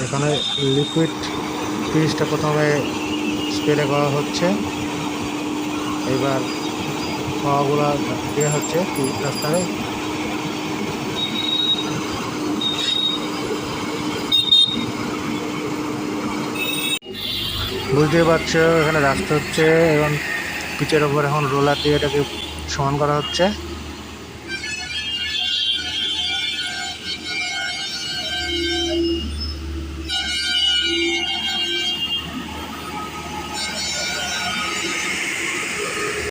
এখানে লিকুইড পিচটা প্রথমে স্প্রে করা হচ্ছে, এবার পাওয়াগুলা দেওয়া হচ্ছে রাস্তায়। বুঝতে পারছো এখানে রাস্তা হচ্ছে এবং পিচের ওপর এখন রোলার দিয়ে এটাকে সমান করা হচ্ছে।